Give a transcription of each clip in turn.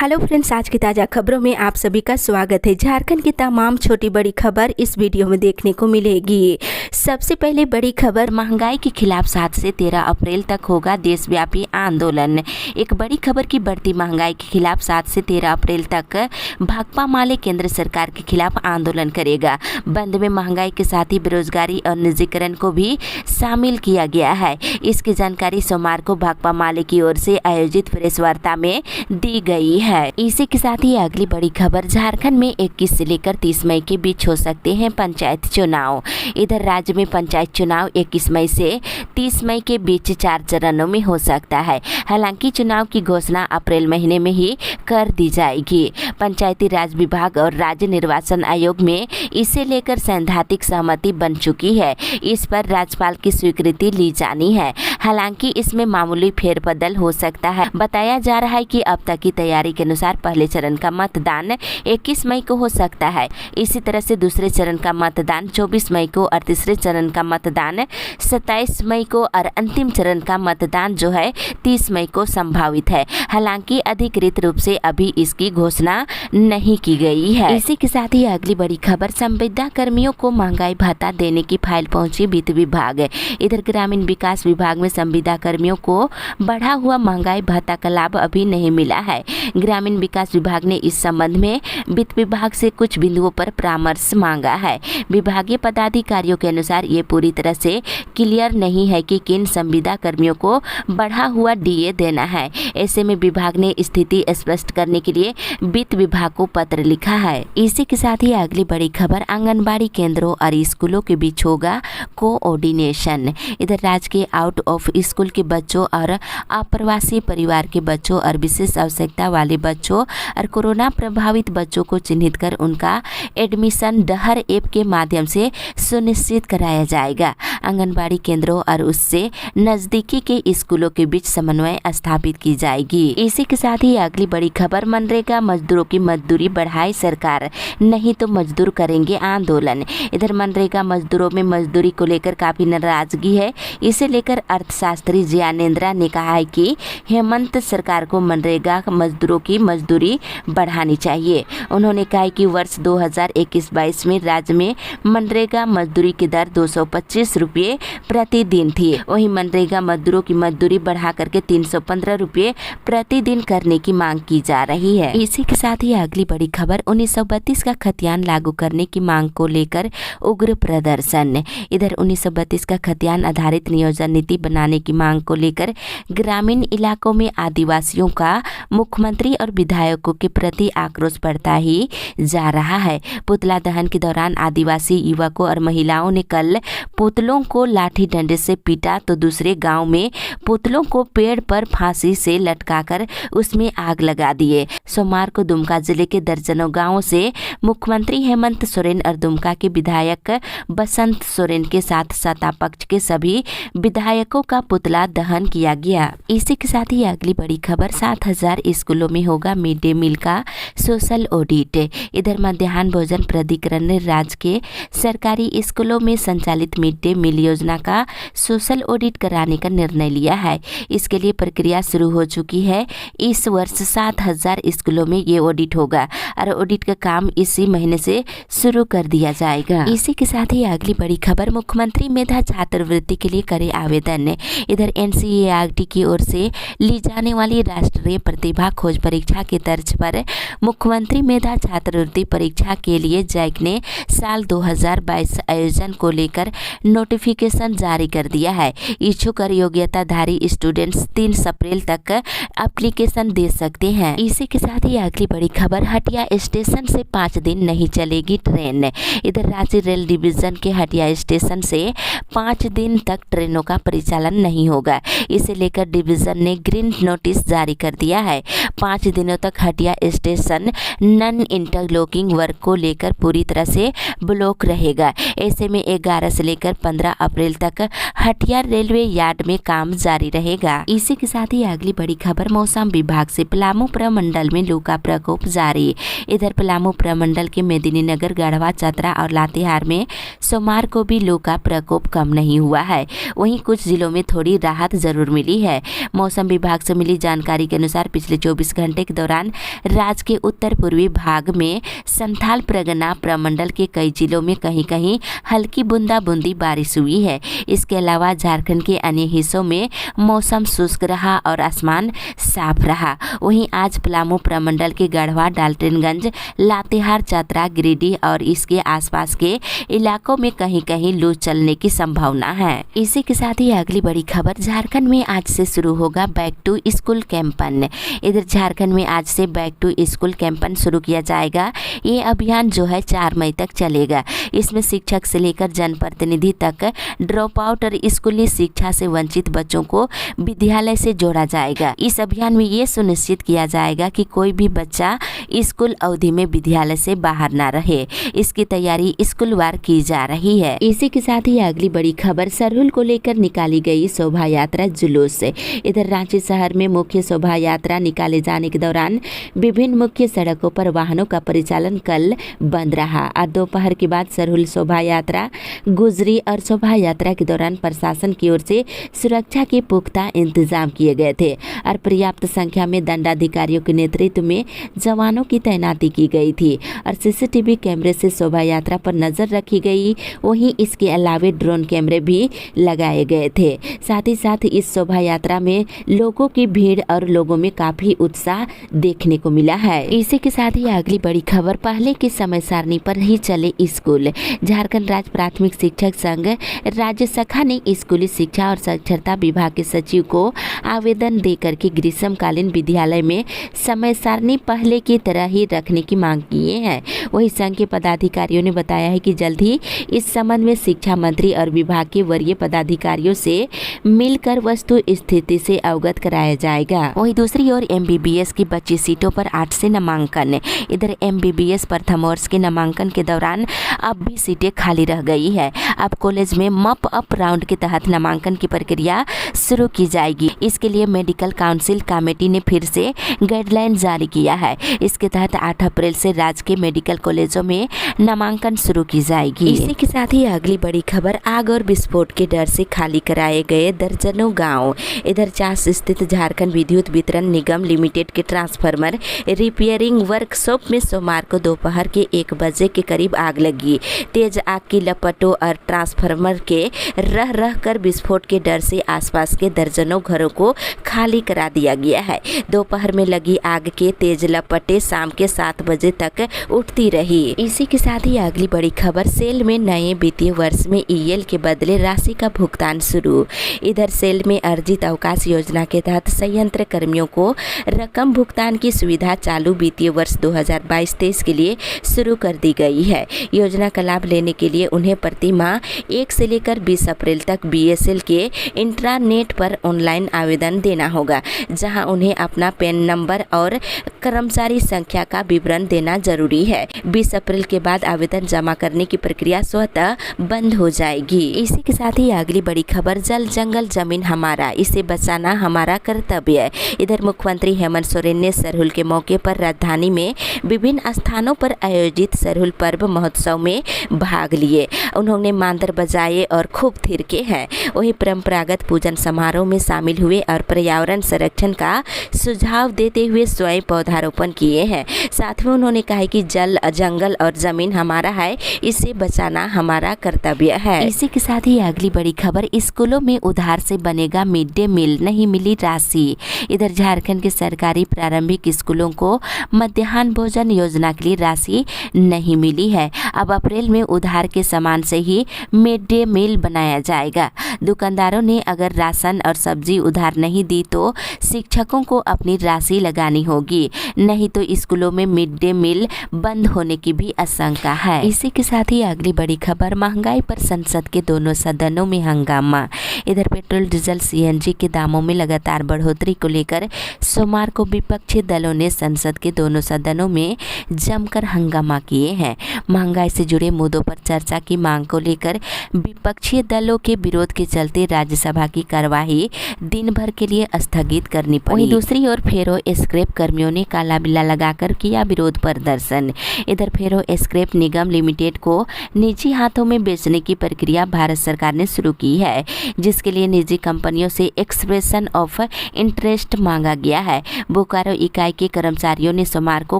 Hello friends, आज की ताज़ा खबरों में आप सभी का स्वागत है। झारखंड की तमाम छोटी बड़ी खबर इस वीडियो में देखने को मिलेगी। सबसे पहले बड़ी खबर, महंगाई के खिलाफ 7 से 13 अप्रैल तक होगा देशव्यापी आंदोलन। एक बड़ी खबर की बढ़ती महंगाई के खिलाफ 7 से 13 अप्रैल तक भाकपा माले केंद्र सरकार के खिलाफ आंदोलन करेगा। बंद में महंगाई के साथ ही बेरोजगारी और निजीकरण को भी शामिल किया गया है। इसकी जानकारी सोमवार को भाकपा माले की ओर से आयोजित प्रेस वार्ता में दी गई है। इसी के साथ ही अगली बड़ी खबर, झारखंड में 21 से लेकर 30 मई के बीच हो सकते हैं पंचायत चुनाव। इधर राज्य में पंचायत चुनाव 21 मई से 30 मई के बीच 4 चरणों में हो सकता है। हालांकि चुनाव की घोषणा अप्रैल महीने में ही कर दी जाएगी। पंचायती राज विभाग और राज्य निर्वाचन आयोग में इसे लेकर सैद्धांतिक सहमति बन चुकी है। इस पर राज्यपाल की स्वीकृति ली जानी है। हालांकि इसमें मामूली फेरबदल हो सकता है। बताया जा रहा है कि अब तक की तैयारी के अनुसार पहले चरण का मतदान 21 मई को हो सकता है। इसी तरह से दूसरे चरण का मतदान 24 मई को और तीसरे चरण का मतदान 27 मई को और अंतिम चरण का मतदान जो है 30 मई को संभावित है। हालांकि अधिकृत रूप से अभी इसकी घोषणा नहीं की गई है। इसी के साथ ही अगली बड़ी खबर, संविदा कर्मियों को महंगाई भत्ता देने की फाइल पहुंची वित्त विभाग। इधर ग्रामीण विकास विभाग में संविदा कर्मियों को बढ़ा हुआ महंगाई भत्ता का लाभ अभी नहीं मिला है। ग्रामीण विकास विभाग ने इस संबंध में वित्त विभाग से कुछ बिंदुओं पर परामर्श मांगा है। विभागीय पदाधिकारियों के अनुसार ये पूरी तरह से क्लियर नहीं है कि किन संविदा कर्मियों को बढ़ा हुआ डीए देना है। ऐसे में विभाग ने स्थिति स्पष्ट करने के लिए वित्त विभाग को पत्र लिखा है। इसी के साथ ही अगली बड़ी खबर, आंगनबाड़ी केंद्रों और स्कूलों के बीच होगा कोऑर्डिनेशन। इधर राज्य के आउट ऑफ स्कूल के बच्चों और अप्रवासी परिवार के बच्चों और विशेष आवश्यकता वाले बच्चों और कोरोना प्रभावित बच्चों को चिन्हित कर उनका एडमिशन डहर ऐप के माध्यम से सुनिश्चित कराया जाएगा। आंगनबाड़ी केंद्रों और उससे नजदीकी के स्कूलों के बीच समन्वय स्थापित की जाएगी। इसी के साथ ही अगली बड़ी खबर, मनरेगा मजदूरों की मजदूरी बढ़ाए सरकार, नहीं तो मजदूर करेंगे आंदोलन। इधर मनरेगा मजदूरों में मजदूरी को लेकर काफी नाराजगी है। इसे लेकर अर्थशास्त्री ज्ञानेंद्रा ने कहा है कि हेमंत सरकार को मनरेगा मजदूरों की मजदूरी बढ़ानी चाहिए। उन्होंने कहा कि वर्ष 2021-22 में राज्य में मनरेगा मजदूरी की दर 225 रुपये प्रतिदिन थी। वहीं मनरेगा मजदूरों की मजदूरी बढ़ा करके 315 रुपये प्रतिदिन करने की मांग की जा रही है। इसी के साथ ही अगली बड़ी खबर, 1932 का खतियान लागू करने की मांग को लेकर उग्र प्रदर्शन। इधर 1932 का खतियान आधारित नियोजन नीति बनाने की मांग को लेकर ग्रामीण इलाकों में आदिवासियों का मुख्यमंत्री और विधायकों के प्रति आक्रोश बढ़ता ही जा रहा है। पुतला दहन के दौरान आदिवासी युवकों और महिलाओं ने कल पुतलों को लाठी डंडे से पीटा तो दूसरे गांव में पुतलों को पेड़ पर फांसी से लटकाकर उसमें आग लगा दिए। सोमवार को दुमका जिले के दर्जनों गांवों से मुख्यमंत्री हेमंत सोरेन और दुमका के विधायक बसंत सोरेन के साथ सत्ता पक्ष के सभी विधायकों का पुतला दहन किया गया। इसी के साथ ही अगली बड़ी खबर, 7,000 स्कूलों में होगा मिड डे मील का सोशल ऑडिट। इधर मध्याह्न भोजन प्राधिकरण ने राज्य के सरकारी स्कूलों में संचालित मिड डे मील योजना का सोशल ऑडिट कराने का निर्णय लिया है। इसके लिए प्रक्रिया शुरू हो चुकी है। इस वर्ष 7,000 स्कूलों में ये ऑडिट होगा और ऑडिट का काम इसी महीने से शुरू कर दिया जाएगा। इसी के साथ ही अगली बड़ी खबर, मुख्यमंत्री मेधा छात्रवृत्ति के लिए करे आवेदन। इधर NCERT की ओर से ली जाने वाली राष्ट्रीय प्रतिभा खोज परीक्षा के तर्ज पर मुख्यमंत्री मेधा छात्रवृत्ति परीक्षा के लिए जैक ने साल 2022 आयोजन को लेकर नोटिफिकेशन जारी कर दिया है। इच्छुक और योग्यताधारी स्टूडेंट्स 3 अप्रैल तक एप्लीकेशन दे सकते हैं। इसी के साथ ही अगली बड़ी खबर, हटिया स्टेशन से 5 दिन नहीं चलेगी ट्रेन। इधर रांची रेल डिवीजन के हटिया स्टेशन से 5 दिन तक ट्रेनों का परिचालन नहीं होगा। इसे लेकर डिवीजन ने ग्रीन नोटिस जारी कर दिया है। 5 दिनों तक Hatia station non interlocking work को लेकर पूरी तरह से ब्लॉक रहेगा। ऐसे में 11 से लेकर 15 अप्रैल तक हटिया रेलवे यार्ड में काम जारी रहेगा। इसी के साथ ही अगली बड़ी खबर, मौसम विभाग से पलामू प्रमंडल में में लू का प्रकोप जारी। इधर पलामू प्रमंडल के मेदिनीनगर, गढ़वा, चतरा और लातेहार में सोमवार को भी लू का प्रकोप कम नहीं हुआ है। वहीं कुछ जिलों में थोड़ी राहत जरूर मिली है। मौसम विभाग से मिली जानकारी के अनुसार पिछले 24 घंटे के दौरान राज्य के उत्तर पूर्वी भाग में संथाल परगना प्रमंडल के कई जिलों में कहीं कहीं हल्की बूंदाबूंदी बारिश हुई है। इसके अलावा झारखंड के अन्य हिस्सों में मौसम शुष्क रहा और आसमान साफ रहा। वहीं आज पलामू प्रमंडल के गढ़वा, डाल्टनगंज, लातेहार, चतरा, गिरिडीह और इसके आसपास के इलाकों में कहीं कहीं लू चलने की संभावना है। इसी के साथ ही अगली बड़ी खबर, झारखंड में आज से शुरू होगा बैक टू स्कूल कैंपन। इधर झारखंड में आज से बैक टू स्कूल कैंपन शुरू किया जाएगा। ये अभियान जो है 4 मई तक चलेगा। इसमें शिक्षक से लेकर जनप्रतिनिधि तक ड्रॉप आउट और स्कूली शिक्षा से वंचित बच्चों को विद्यालय से जोड़ा जाएगा। इस अभियान में ये सुनिश्चित किया जाएगा कि कोई भी बच्चा स्कूल अवधि में विद्यालय से बाहर ना रहे। इसकी तैयारी स्कूलवार की जा रही है। इसी के साथ ही अगली बड़ी खबर, सरहुल को लेकर निकाली गई शोभा यात्रा जुलूस। इधर रांची शहर में मुख्य शोभा यात्रा निकाले जाने के दौरान विभिन्न मुख्य सड़कों पर वाहनों का परिचालन कल बंद रहा और दोपहर के बाद सरहुल शोभा यात्रा गुजरी और शोभा यात्रा के दौरान प्रशासन की ओर से सुरक्षा के पुख्ता इंतजाम किए गए थे और पर्याप्त संख्या में दंडाधिकारियों के नेतृत्व में जवानों की तैनाती की गई थी और सीसीटीवी कैमरे से शोभा यात्रा पर नजर रखी गई। वहीं इसके अलावे ड्रोन कैमरे भी लगाए गए थे। साथ ही साथ इस शोभा यात्रा में लोगों की भीड़ और लोगों में काफी उत्साह देखने को मिला है। इसी के साथ ही अगली बड़ी खबर, पहले की समय सारणी पर ही चले स्कूल। झारखंड राज्य प्राथमिक शिक्षक संघ राज्य शाखा ने स्कूली शिक्षा और साक्षरता विभाग के सचिव को आवेदन देकर के ग्रीष्मकालीन विद्यालय में समय सारणी पहले की तरह ही रखने की मांग की है। वही संघ के पदाधिकारियों ने बताया है कि जल्द ही इस संबंध में शिक्षा मंत्री और विभाग के वरीय पदाधिकारियों से मिलकर वस्तु स्थिति से अवगत कराया जाएगा। वही दूसरी ओर MBBS की 25 सीटों पर 8 से नामांकन। इधर MBBS प्रथम वर्ष के नामांकन के दौरान अब भी सीटें खाली रह गई है। अब कॉलेज में मप अप राउंड के तहत नामांकन की प्रक्रिया शुरू की जाएगी। इसके लिए मेडिकल काउंसिल कमेटी ने फिर से गाइडलाइन जारी किया है। इसके तहत 8 अप्रैल से राज्य के मेडिकल कॉलेजों में नामांकन शुरू की जाएगी। इसी के साथ ही अगली बड़ी खबर, आग और विस्फोट के डर से खाली कराए गए दर्जनों गांव। इधर चास स्थित झारखंड विद्युत वितरण निगम लिमिटेड के ट्रांसफार्मर रिपेयरिंग वर्कशॉप में सोमवार को दोपहर के 1 बजे के करीब आग लगी। तेज आग की लपटों और ट्रांसफार्मर के रह कर विस्फोट के डर से आसपास के दर्जनों घरों को खाली करा दिया गया है। दोपहर में लगी आग के तेज लपटें शाम के 7 बजे तक उठती रही। इसी के साथ ही अगली बड़ी खबर, सेल में नए वित्तीय वर्ष में EL के बदले राशि का भुगतान शुरू। इधर सेल में अर्जित अवकाश योजना के तहत संयंत्र कर्मियों को रकम भुगतान की सुविधा चालू वित्तीय वर्ष 2022-23 के लिए शुरू कर दी गई है। योजना का लाभ लेने के लिए उन्हें प्रति माह 1 से लेकर 20 अप्रैल तक BSL के इंट्रानेट पर ऑनलाइन आवेदन देना होगा, जहां उन्हें अपना पैन नंबर और कर्मचारी संख्या का विवरण देना जरूरी है। 20 अप्रैल के बाद आवेदन जमा करने की प्रक्रिया स्वतः बंद हो जाएगी। इसी के साथ ही अगली बड़ी खबर, जल जंगल जमीन हमारा, इसे बचाना हमारा कर्तव्य है। इधर मुख्यमंत्री हेमंत सोरेन ने सरहुल के मौके पर राजधानी में विभिन्न स्थानों पर आयोजित सरहुल पर्व महोत्सव में भाग लिए। उन्होंने मांदर बजाए और खूब थिरके हैं। वही परंपरागत पूजन समारोह में शामिल हुए और पर्यावरण संरक्षण का सुझाव देते हुए स्वयं पौधारोपण किए हैं। साथ में उन्होंने कहा कि जल जंगल और जमीन हमारा है, इसे बचाना हमारा कर्तव्य है। इसी के साथ ही अगली बड़ी खबर, स्कूलों में उधार से बनेगा मिड डे मील, नहीं मिली राशि। इधर झारखंड के सरकारी प्रारंभिक स्कूलों को मध्याह्न भोजन योजना के लिए राशि नहीं मिली है। अब अप्रैल में उधार के सामान से ही मिड डे मील बनाया जाएगा। दुकानदारों ने अगर राशन और सब्जी उधार नहीं दी तो शिक्षकों को अपनी राशि लगानी होगी, नहीं तो स्कूलों में मिड डे मील बंद होने की भी आशंका है। इसी के साथ ही अगली बड़ी खबर, महंगाई पर संसद के दोनों सदनों में हंगामा। इधर पेट्रोल, डीजल, CNG के दामों में लगातार बढ़ोतरी को लेकर सोमवार को विपक्षी दलों ने संसद के दोनों सदनों में जमकर हंगामा किए हैं। महंगाई से जुड़े मुद्दों पर चर्चा की मांग को लेकर विपक्षी दलों के विरोध के चलते राज्यसभा की कार्यवाही दिन भर के लिए स्थगित करनी पड़ी। दूसरी ओर फेरो स्क्रैप कर्मियों ने काला बिल्ला लगाकर किया विरोध प्रदर्शन। इधर फेरो स्क्रैप निगम लिमिटेड को निजी हाथों में बेचने की प्रक्रिया भारत सरकार ने शुरू की है, जिसके लिए निजी कंपनियों से एक्सप्रेशन ऑफ इंटरेस्ट मांगा गया है। बोकारो इकाई के कर्मचारियों ने सोमवार को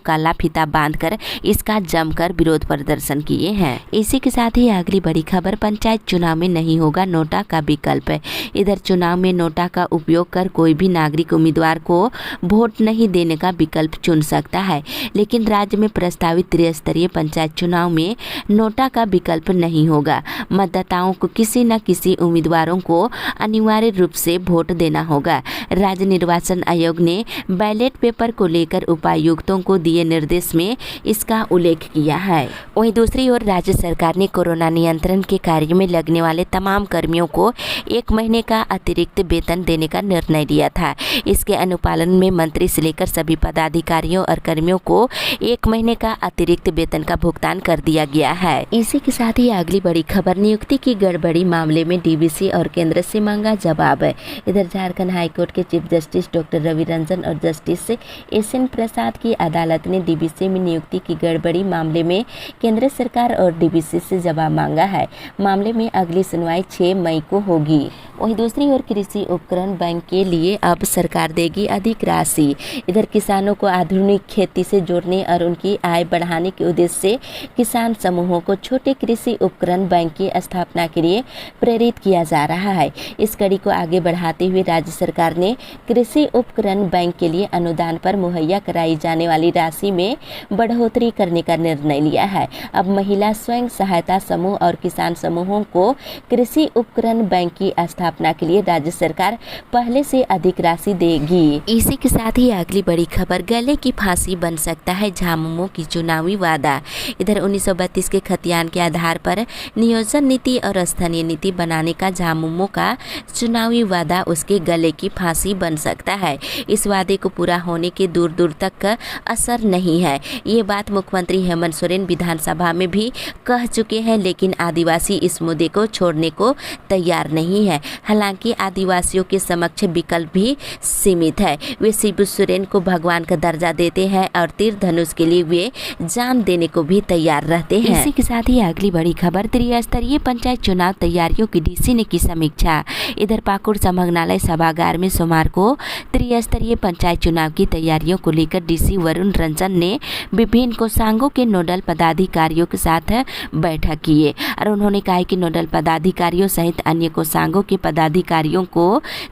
काला फीता बांधकर इसका जमकर विरोध प्रदर्शन किए हैं। इसी के साथ ही अगली बड़ी खबर, पंचायत चुनाव में नहीं होगा नोटा का विकल्प। इधर चुनाव में नोटा का उपयोग कर कोई भी नागरिक उम्मीदवार को वोट नहीं देने का विकल्प चुन सकता है, लेकिन राज्य में प्रस्तावित त्रिस्तरीय पंचायत चुनाव में नोटा का विकल्प नहीं होगा। मतदाताओं को किसी न किसी उम्मीदवारों को अनिवार्य रूप से वोट देना होगा। राज्य निर्वाचन आयोग ने बैलेट पेपर को लेकर उपायुक्तों को दिए निर्देश में इसका उल्लेख किया है। वहीं दूसरी ओर राज्य सरकार ने कोरोना नियंत्रण के कार्य में लगने वाले तमाम कर्मियों को 1 महीने का अतिरिक्त वेतन देने का निर्णय लिया था। इसके अनुपालन में मंत्री से लेकर सभी पदाधिकारियों और कर्मियों को 1 महीने का अतिरिक्त वेतन का भुगतान कर दिया गया है। इसी के साथ ही अगली बड़ी खबर, नियुक्ति की गड़बड़ी मामले में डीवीसी और केंद्र से मांगा जवाब। इधर झारखंड हाईकोर्ट के chief justice doctor Ravi Ranjan और जस्टिस एसएन प्रसाद की अदालत ने डीवीसी में नियुक्ति की गड़बड़ी मामले में केंद्र सरकार और डीवीसी से जवाब मांगा है। मामले में अगली सुनवाई 6 मई को होगी। वहीं दूसरी ओर कृषि उपकरण बैंक के लिए अब सरकार देगी अधिक राशि। इधर किसानों को आधुनिक खेती से जोड़ने और उनकी आय बढ़ाने के उद्देश्य से किसान समूहों को छोटे कृषि उपकरण बैंक की स्थापना के लिए प्रेरित किया जा रहा है। इस कड़ी को आगे बढ़ाते हुए राज्य सरकार ने कृषि उपकरण बैंक के लिए अनुदान पर मुहैया कराई जाने वाली राशि में बढ़ोतरी करने का निर्णय लिया है। अब महिला स्वयं सहायता समूह और किसान समूहों को कृषि उपकरण बैंक की स्थापना के लिए राज्य सरकार पहले से अधिक राशि देगी। इसी के साथ ही अगली बड़ी खबर, गले की फांसी बन सकता है झामुमो की चुनावी वादा। इधर 1932 के खतियान के आधार पर नियोजन नीति और स्थानीय नीति बनाने का झामुमो का चुनावी वादा उसके गले की फांसी बन सकता है। इस वादे को पूरा होने के दूर दूर तक का असर नहीं है। ये बात मुख्यमंत्री हेमंत सोरेन विधानसभा में भी कह चुके हैं, लेकिन आदिवासी इस मुद्दे को छोड़ने को तैयार नहीं है। हालांकि आदिवासियों के समक्ष विकल्प भी सीमित है। वे शिबू सोरेन को भगवान का दर्जा देते हैं और तीर धनुष के लिए वे जान देने को भी तैयार रहते हैं। इसी के साथ ही अगली बड़ी खबर, त्रिस्तरीय पंचायत चुनाव तैयारियों की डीसी ने की समीक्षा। इधर पाकुड़ संभागनालय सभागार में सोमवार को त्रिस्तरीय पंचायत चुनाव की तैयारियों को लेकर डीसी वरुण रंजन ने विभिन्न कोषांगों के नोडल पदाधिकारियों के साथ बैठक की और उन्होंने कहा कि नोडल पदाधिकारियों सहित अन्य कोषांगों के पदाधिकारियों को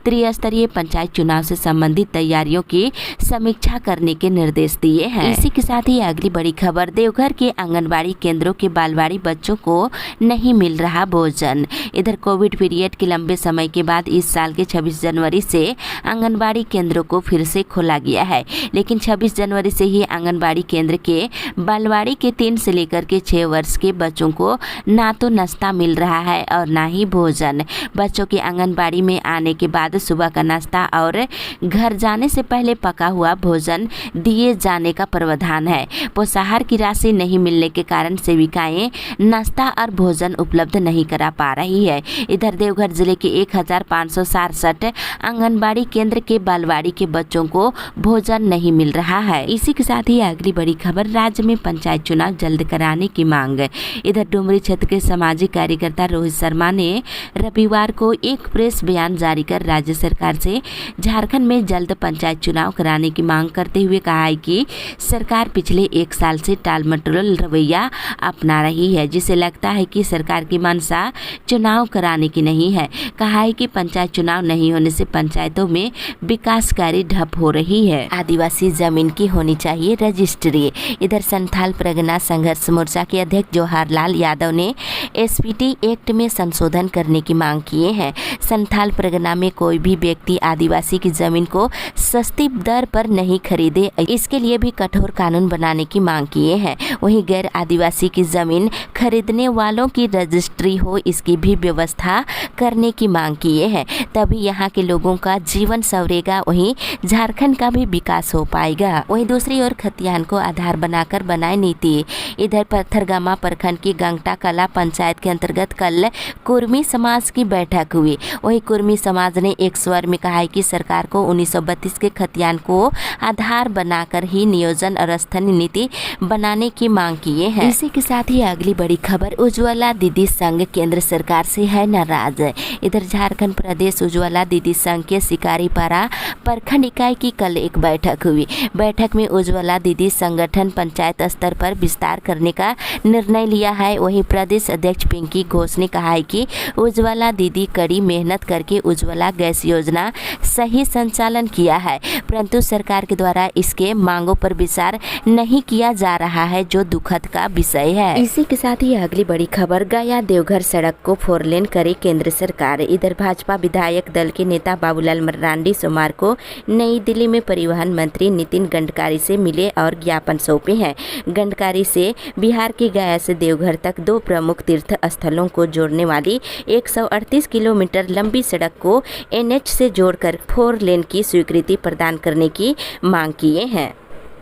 त्रिस्तरीय पंचायत चुनाव से संबंधित तैयारियों की समीक्षा करने के निर्देश दिए हैं। इसी के साथ ही अगली बड़ी खबर, देवघर के आंगनबाड़ी केंद्रों के बालवाड़ी बच्चों को नहीं मिल रहा भोजन। इधर कोविड पीरियड के लंबे समय के बाद इस साल के 26 जनवरी से आंगनबाड़ी केंद्रों को फिर से खोला गया है, लेकिन 26 जनवरी से ही आंगनबाड़ी केंद्र के बालवाड़ी के 3 से लेकर के 6 वर्ष के बच्चों को ना तो नाश्ता मिल रहा है और ना ही भोजन। बच्चों के आंगनबाड़ी में आने के बाद सुबह का नाश्ता और घर जाने से पहले पका हुआ भोजन दिए जाने का प्रावधान है। पोषाहार की राशि नहीं मिलने के कारण सेविकाएं नाश्ता और भोजन उपलब्ध नहीं करा पा रही है। इधर देवघर जिले के 1567 आंगनबाड़ी केंद्र के बालवाड़ी के बच्चों को भोजन नहीं मिल रहा है। इसी के साथ ही अगली बड़ी खबर, राज्य में पंचायत चुनाव जल्द कराने की मांग। इधर डुमरी क्षेत्र के सामाजिक कार्यकर्ता रोहित शर्मा ने रविवार को एक प्रेस बयान जारी कर राज्य सरकार से झारखंड में जल्द पंचायत चुनाव कराने की मांग करते हुए कहा है कि सरकार पिछले 1 साल से टालमटोल रवैया अपना रही है, जिसे लगता है कि सरकार की मंशा चुनाव कराने की नहीं है। कहा है कि पंचायत चुनाव नहीं होने से पंचायतों में विकास कार्य ठप हो रही है। आदिवासी जमीन की होनी चाहिए रजिस्ट्री। इधर संथाल परगना संघर्ष मोर्चा के अध्यक्ष जवाहरलाल यादव ने एसपीटी एक्ट में संशोधन करने की मांग किए हैं। संथाल परगना में कोई भी व्यक्ति आदिवासी की जमीन को सस्ती दर पर नहीं खरीदे, इसके लिए भी कठोर कानून बनाने की मांग किए हैं। वहीं गैर आदिवासी की जमीन खरीदने वालों की रजिस्ट्री हो, इसकी भी व्यवस्था करने की मांग किए हैं, तभी यहाँ के लोगों का जीवन संवरेगा, वहीं झारखंड का भी विकास हो पाएगा। वहीं दूसरी ओर खतियान को आधार बनाकर बनाए नीति। इधर पत्थरगामा प्रखंड की गंगटा कला पंचायत के अंतर्गत कल कुर्मी समाज की बैठक हुई। वहीं कुर्मी समाज ने एक स्वर में कहा है कि सरकार को 1932 के खतियान को आधार बनाकर ही नियोजन और स्थानीय नीति बनाने की मांग किए हैं। इसी के साथ ही अगली बड़ी खबर, उज्ज्वला दीदी संघ केंद्र सरकार से है नाराज। इधर झारखंड प्रदेश उज्ज्वला दीदी संघ के शिकारीपाड़ा प्रखंड इकाई की कल एक बैठक हुई। बैठक में उज्ज्वला दीदी संगठन पंचायत स्तर पर विस्तार करने का निर्णय लिया है। वहीं प्रदेश अध्यक्ष पिंकी घोष ने कहा है कि उज्ज्वला दीदी कड़ी मेहनत करके उज्ज्वला गैस योजना सही संचालन किया है, परंतु सरकार के द्वारा इसके मांगों पर विचार नहीं किया जा रहा है, जो दुखद का विषय है। इसी के साथ ही अगली बड़ी खबर, गया देवघर सड़क को 4 लेन करे केंद्र सरकार। इधर भाजपा विधायक दल के नेता बाबूलाल मरांडी सोमवार को नई दिल्ली में परिवहन मंत्री नितिन गडकरी से मिले और ज्ञापन सौंपे हैं। गडकरी से बिहार के गया से देवघर तक 2 प्रमुख तीर्थ स्थलों को जोड़ने वाली 138 किलोमीटर लंबी सड़क को NH से जोड़कर 4 लेन की स्वीकृति प्रदान करने की मांग किए हैं।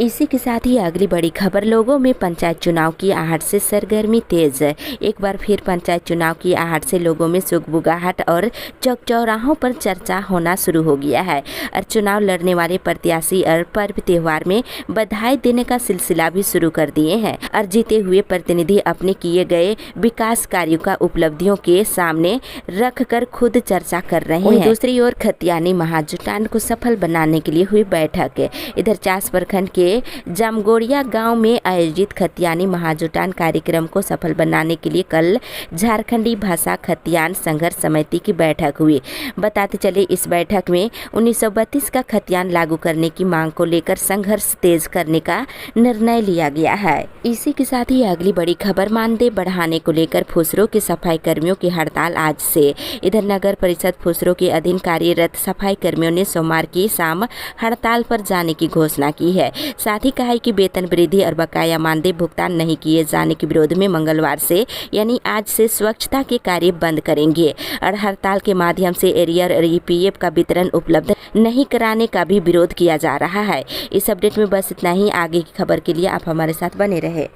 इसी के साथ ही अगली बड़ी खबर, लोगों में पंचायत चुनाव की आहट से सरगर्मी तेज। एक बार फिर पंचायत चुनाव की आहट से लोगों में सुगबुगाहट और चौक चौराहों पर चर्चा होना शुरू हो गया है और चुनाव लड़ने वाले प्रत्याशी और पर्व त्योहार में बधाई देने का सिलसिला भी शुरू कर दिए हैं और जीते हुए प्रतिनिधि अपने किए गए विकास कार्यों का उपलब्धियों के सामने रख कर खुद चर्चा कर रहे हैं। दूसरी ओर खतियानी महाजुटान को सफल बनाने के लिए हुई बैठक। इधर चास प्रखंड के जामगोड़िया गांव में आयोजित खतियानी महाजुटान कार्यक्रम को सफल बनाने के लिए कल झारखंडी भाषा खतियान संघर्ष समिति की बैठक हुई। बताते चले, इस बैठक में 1932 का खतियान लागू करने की मांग को लेकर संघर्ष तेज करने का निर्णय लिया गया है। इसी के साथ ही अगली बड़ी खबर, मानदेय बढ़ाने को लेकर फुसरो के सफाई कर्मियों की हड़ताल आज से। इधर नगर परिषद फुसरो के अधीन कार्यरत सफाई कर्मियों ने सोमवार की शाम हड़ताल पर जाने की घोषणा की है। साथ ही कहा है कि वेतन वृद्धि और बकाया मानदेय भुगतान नहीं किए जाने के विरोध में मंगलवार से यानी आज से स्वच्छता के कार्य बंद करेंगे और हड़ताल के माध्यम से एरियर और EPF का वितरण उपलब्ध नहीं कराने का भी विरोध किया जा रहा है। इस अपडेट में बस इतना ही। आगे की खबर के लिए आप हमारे साथ बने रहे।